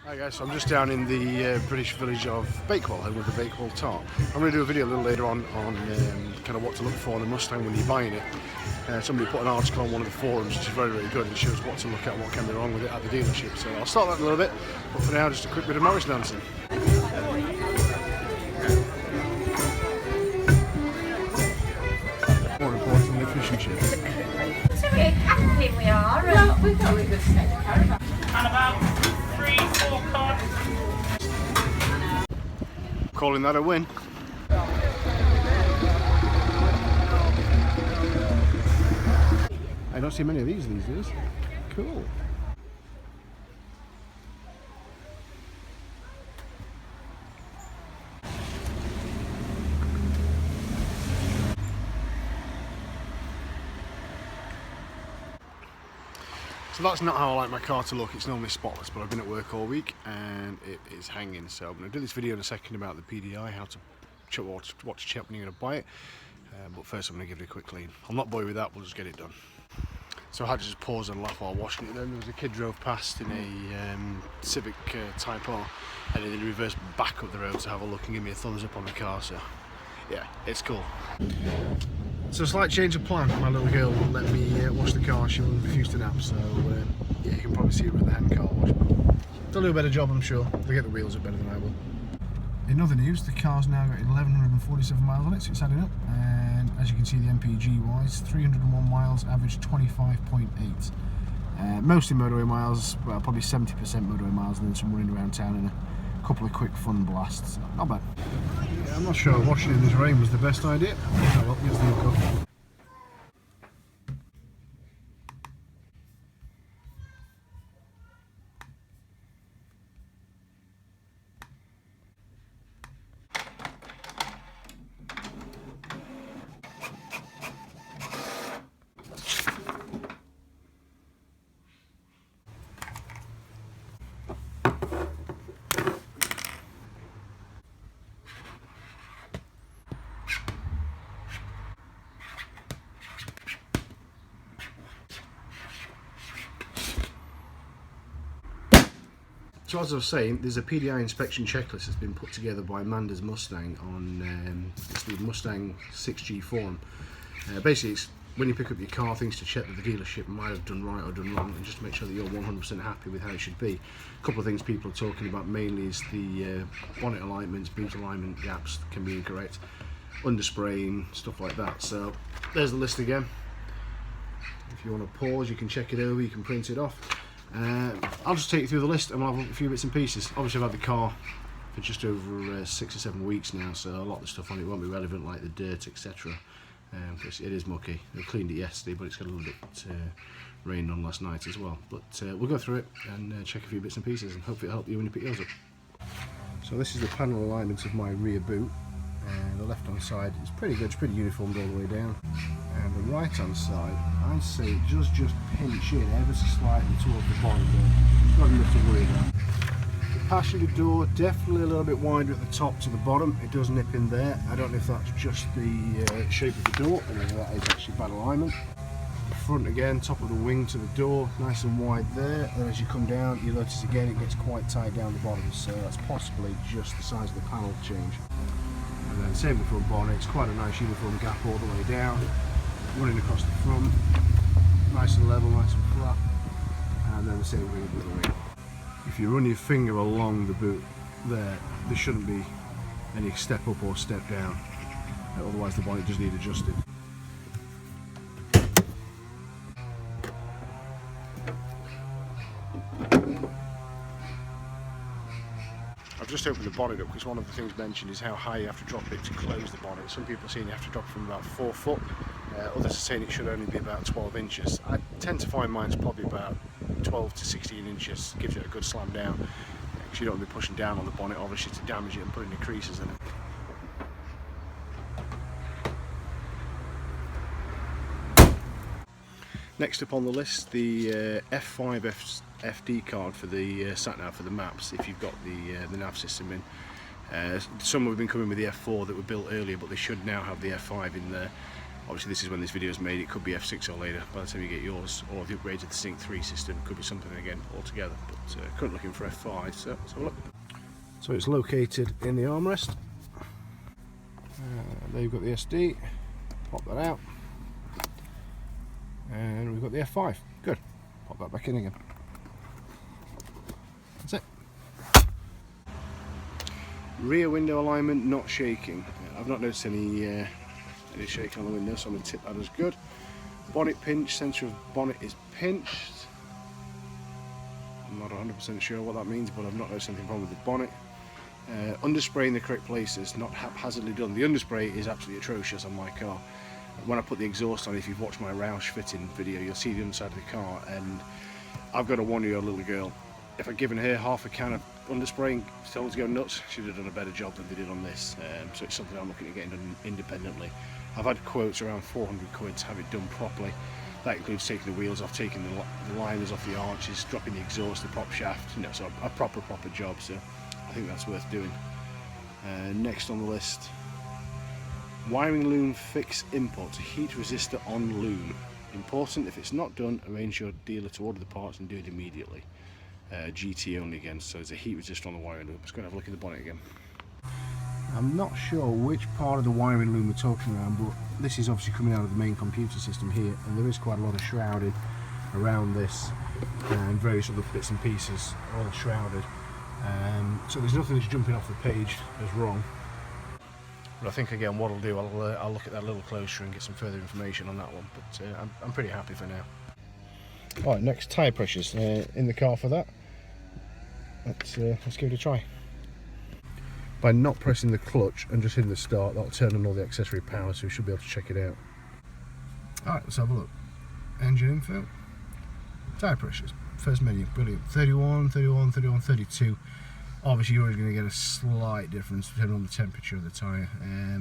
Hi guys, so I'm just down in the British village of Bakewell, home of the Bakewell tart. I'm going to do a video a little later on kind of what to look for in a Mustang when you're buying it. Somebody put an article on one of the forums which is very, very good and shows what to look at and what can be wrong with it at the dealership. So I'll start that in a little bit, but for now just a quick bit of Morris dancing. More importantly, fish and chips. So we're camping, we are. Well, we've got a good set of caravan. And about 3-4 cards. Calling that a win. I don't see many of these days. Cool. So that's not how I like my car to look. It's normally spotless, but I've been at work all week and it is hanging. So I'm going to do this video in a second about the PDI, how to check what to check when you're going to buy it. But first I'm going to give it a quick clean. I'll not bore you with that, we'll just get it done. So I had to just pause and laugh while washing it then. There was a kid drove past in a Civic Type R and then he reversed back up the road to have a look and give me a thumbs up on the car. So yeah, it's cool. So a slight change of plan. My little girl wouldn't let me wash the car, she refused to nap, so yeah, you can probably see her with the hand car wash, but they'll do a better job I'm sure. They'll get the wheels up better than I will. In other news, the car's now got 1147 miles on it, so it's adding up, and as you can see the MPG wise, 301 miles, average 25.8. Mostly motorway miles, well probably 70% motorway miles, and then some running around town and a couple of quick fun blasts. So not bad. Yeah, I'm not sure washing in this rain was the best idea. Oh well, here's the hookup. So as I was saying, there's a PDI inspection checklist that's been put together by Amanda's Mustang on it's the Mustang 6G forum. Basically, it's when you pick up your car, things to check that the dealership might have done right or done wrong, and just to make sure that you're 100% happy with how it should be. A couple of things people are talking about mainly is the bonnet alignments, boot alignment gaps can be incorrect, underspraying, stuff like that. So there's the list again. If you want to pause, you can check it over, you can print it off. I'll just take you through the list and we'll have a few bits and pieces. Obviously I've had the car for just over 6 or 7 weeks now, so a lot of the stuff on it won't be relevant, like the dirt, etc. Because it is mucky. I cleaned it yesterday, but it's got a little bit rained on last night as well. But we'll go through it and check a few bits and pieces, and hopefully it'll help you when you pick yours up. So this is the panel alignment of my rear boot. And the left hand side is pretty good, it's pretty uniformed all the way down. And the right hand side, I'd say it just pinch in ever so slightly towards the bottom there. Not enough to worry about. The passenger door, definitely a little bit wider at the top to the bottom. It does nip in there. I don't know if that's just the shape of the door, or whether that is actually bad alignment. Front again, top of the wing to the door, nice and wide there. And as you come down, you notice again it gets quite tight down the bottom, so that's possibly just the size of the panel change. And then same with the front bonnet, it's quite a nice uniform gap all the way down, running across the front, nice and level, nice and flat, and then the same with the other way. If you run your finger along the boot there shouldn't be any step up or step down, otherwise the bonnet does need adjusting. I've just opened the bonnet up because one of the things mentioned is how high you have to drop it to close the bonnet. Some people are saying you have to drop from about 4 foot, others are saying it should only be about 12 inches. I tend to find mine's probably about 12 to 16 inches, gives it a good slam down, because you don't want to be pushing down on the bonnet obviously to damage it and put any creases in it. Next up on the list, the F5 FD card for the sat-nav for the maps, if you've got the nav system in. Some have been coming with the F4 that were built earlier, but they should now have the F5 in there. Obviously this is when this video is made, it could be F6 or later by the time you get yours, or the upgrade to the Sync 3 system, could be something again altogether, but currently looking for F5, so let's have a look. So it's located in the armrest, there you've got the SD, pop that out, and we've got the F5, good, pop that back in again, that's it. Rear window alignment not shaking, I've not noticed any shaking on the window, so I'm going to tip that as good. Bonnet pinch, centre of bonnet is pinched. I'm not 100% sure what that means, but I've not noticed anything wrong with the bonnet. Underspray in the correct places, not haphazardly done. The underspray is absolutely atrocious on my car. When I put the exhaust on, if you've watched my Roush fitting video, you'll see the underside of the car, and I've got a 1-year-old little girl. If I'd given her half a can of underspray and told her to go nuts, she'd have done a better job than they did on this. So it's something I'm looking at getting done independently. I've had quotes around 400 quid to have it done properly. That includes taking the wheels off, taking the liners off the arches, dropping the exhaust, the prop shaft, you know, so a proper job, so I think that's worth doing. Next on the list, wiring loom fix input, heat resistor on loom. Important, if it's not done, arrange your dealer to order the parts and do it immediately. GT only again, so there's a heat resistor on the wiring loom. Let's go and have a look at the bonnet again. I'm not sure which part of the wiring loom we're talking around, but this is obviously coming out of the main computer system here, and there is quite a lot of shrouding around this, and various other bits and pieces are all shrouded. So there's nothing that's jumping off the page as wrong. But I think again what I'll do, I'll look at that a little closer and get some further information on that one, but I'm pretty happy for now. Alright, next tyre pressures in the car for that. Let's give it a try. By not pressing the clutch and just hitting the start, that'll turn on all the accessory power, so we should be able to check it out. Alright, let's have a look. Engine info, tyre pressures, first menu, brilliant. 31, 31, 31, 32. Obviously you're always going to get a slight difference depending on the temperature of the tyre.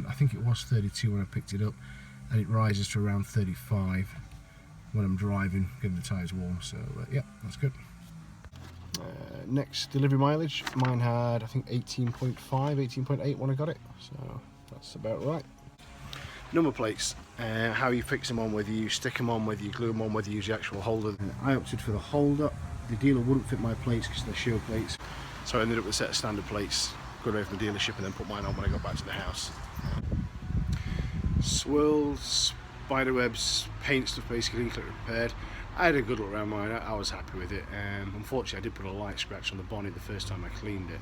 I think it was 32 when I picked it up, and it rises to around 35 when I'm driving, getting the tyres warm, so yeah, that's good. Next, delivery mileage, mine had I think 18.5, 18.8 when I got it, so that's about right. Number plates, how you fix them on, whether you stick them on, whether you glue them on, whether you use the actual holder. I opted for the holder. The dealer wouldn't fit my plates because they're show plates, so I ended up with a set of standard plates, got away from the dealership and then put mine on when I got back to the house. Swirls, spiderwebs, paint stuff basically, clear repaired. I had a good look around mine, I was happy with it. Unfortunately I did put a light scratch on the bonnet the first time I cleaned it,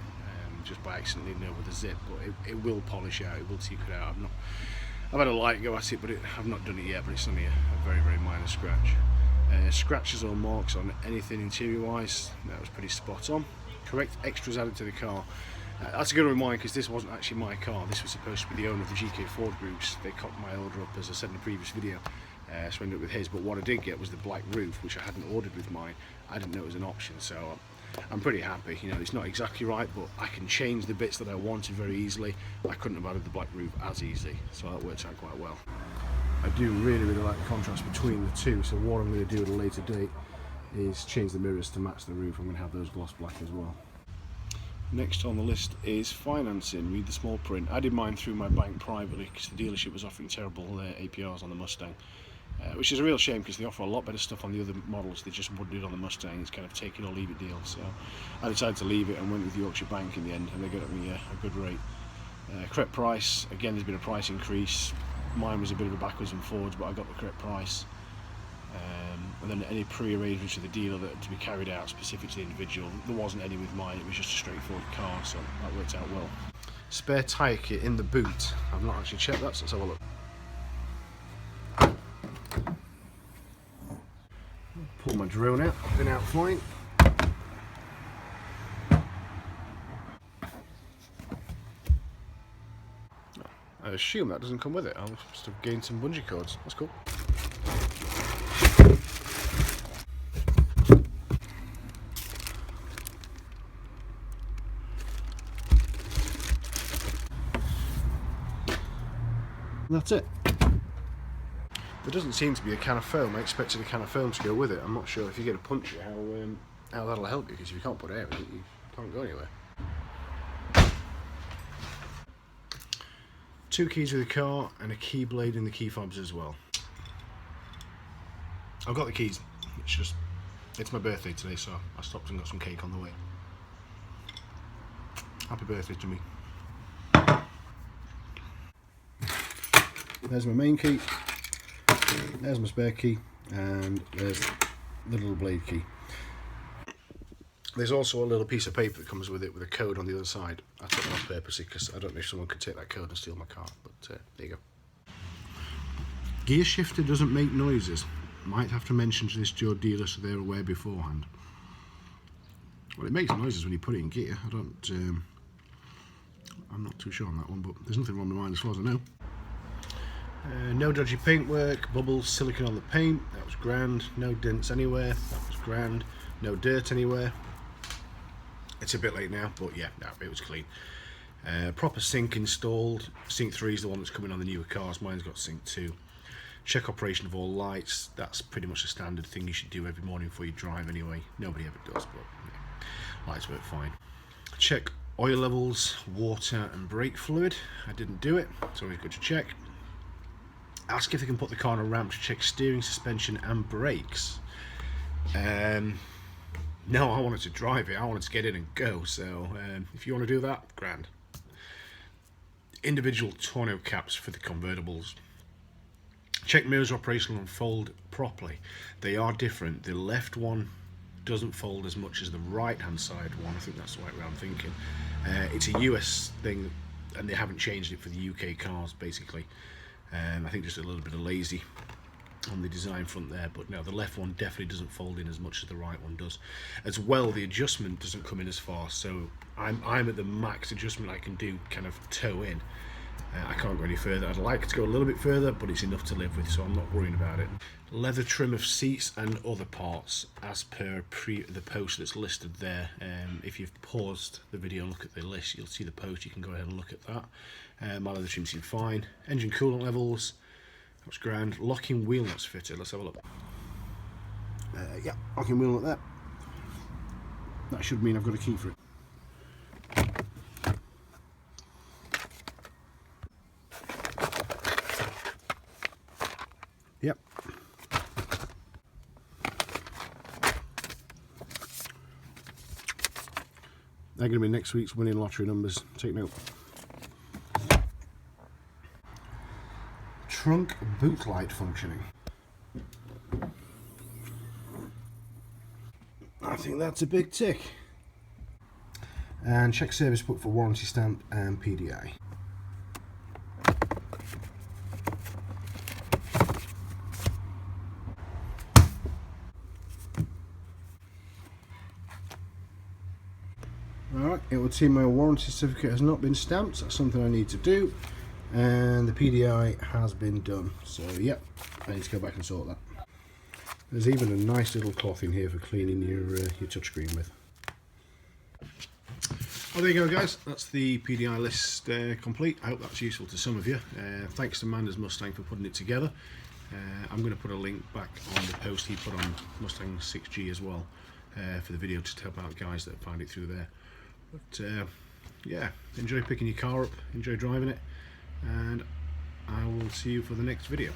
just by accidentally with a zip, but it will polish out, it will teak it out. I've had a light go at it, but I've not done it yet, but it's only a very, very minor scratch. Scratches or marks on anything interior wise, that was pretty spot on. Correct extras added to the car. That's a good reminder because this wasn't actually my car, this was supposed to be the owner of the GK Ford groups. They cocked my order up, as I said in the previous video. So I ended up with his, but what I did get was the black roof, which I hadn't ordered with mine. I didn't know it was an option, so I'm pretty happy. You know, it's not exactly right, but I can change the bits that I wanted very easily. I couldn't have added the black roof as easy, so that works out quite well. I do really, really like the contrast between the two, so what I'm going to do at a later date is change the mirrors to match the roof. I'm going to have those gloss black as well. Next on the list is financing. Read the small print. I did mine through my bank privately because the dealership was offering terrible APRs on the Mustang. Which is a real shame because they offer a lot better stuff on the other models. They just wouldn't do it on the Mustang. It's kind of take it or leave it deal. So I decided to leave it and went with Yorkshire Bank in the end, and they got me a good rate. Correct price. Again, there's been a price increase. Mine was a bit of a backwards and forwards, but I got the correct price. And then any pre-arrangements with the dealer that to be carried out specific to the individual. There wasn't any with mine. It was just a straightforward car, so that worked out well. Spare tyre kit in the boot. I've not actually checked that, so let's have a look. Pull my drone out, been out flying. I assume that doesn't come with it. I must have gained some bungee cords. That's cool. That's it. There doesn't seem to be a can of foam. I expected a can of foam to go with it. I'm not sure if you get a puncture how that'll help you, because if you can't put air in it, you can't go anywhere. 2 keys with the car and a key blade in the key fobs as well. I've got the keys. It's my birthday today, so I stopped and got some cake on the way. Happy birthday to me. There's my main key, there's my spare key, and there's the little blade key. There's also a little piece of paper that comes with it with a code on the other side. I took it off purposely because I don't know if someone could take that code and steal my car, but there you go. Gear shifter doesn't make noises. Might have to mention to this to your dealer so they're aware beforehand. Well, it makes noises when you put it in gear. I'm not too sure on that one, but there's nothing wrong with mine as far as I know. No dodgy paintwork, bubbles, silicone on the paint, that was grand. No dents anywhere, that was grand. No dirt anywhere. It's a bit late now, but yeah, no, it was clean. Proper sink installed. Sink 3 is the one that's coming on the newer cars. Mine's got sink 2. Check operation of all lights. That's pretty much a standard thing you should do every morning before you drive anyway. Nobody ever does, but yeah, lights work fine. Check oil levels, water and brake fluid. I didn't do it. It's always good to check. Ask if they can put the car on a ramp to check steering, suspension and brakes. No, I wanted to drive it. I wanted to get in and go. So if you want to do that, grand. Individual tonneau caps for the convertibles. Check mirrors are operational and fold properly. They are different. The left one doesn't fold as much as the right hand side one. I think that's the right way I'm thinking. It's a US thing and they haven't changed it for the UK cars basically. I think just a little bit of lazy on the design front there, but no, the left one definitely doesn't fold in as much as the right one does. As well, the adjustment doesn't come in as far, so I'm at the max adjustment I can do, kind of toe in. I can't go any further. I'd like to go a little bit further, but it's enough to live with, so I'm not worrying about it. Leather trim of seats and other parts as per the post that's listed there. If you've paused the video and look at the list, you'll see the post. You can go ahead and look at that. My leather trim seemed fine. Engine coolant levels, that's grand. Locking wheel nuts fitted. Let's have a look. Yeah, locking wheel nut there. That should mean I've got a key for it. Yep. They're going to be next week's winning lottery numbers. Take note. Trunk boot light functioning. I think that's a big tick. And check service book for warranty stamp and PDI. Alright, it would seem my warranty certificate has not been stamped. That's something I need to do. And the PDI has been done. So, yep, I need to go back and sort that. There's even a nice little cloth in here for cleaning your touchscreen with. Well, there you go, guys. That's the PDI list complete. I hope that's useful to some of you. Thanks to Manda's Mustang for putting it together. I'm going to put a link back on the post he put on Mustang 6G as well for the video, just to help out guys that find it through there. But yeah, enjoy picking your car up, enjoy driving it, and I will see you for the next video.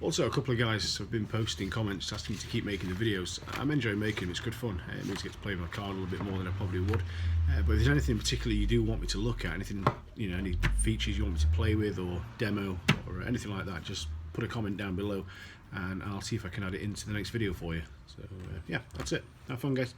Also, a couple of guys have been posting comments asking me to keep making the videos. I'm enjoying making them, it's good fun. It means I get to play with my car a little bit more than I probably would. But if there's anything in particular you do want me to look at, anything, you know, any features you want me to play with or demo or anything like that, just put a comment down below and I'll see if I can add it into the next video for you. So yeah, that's it. Have fun, guys.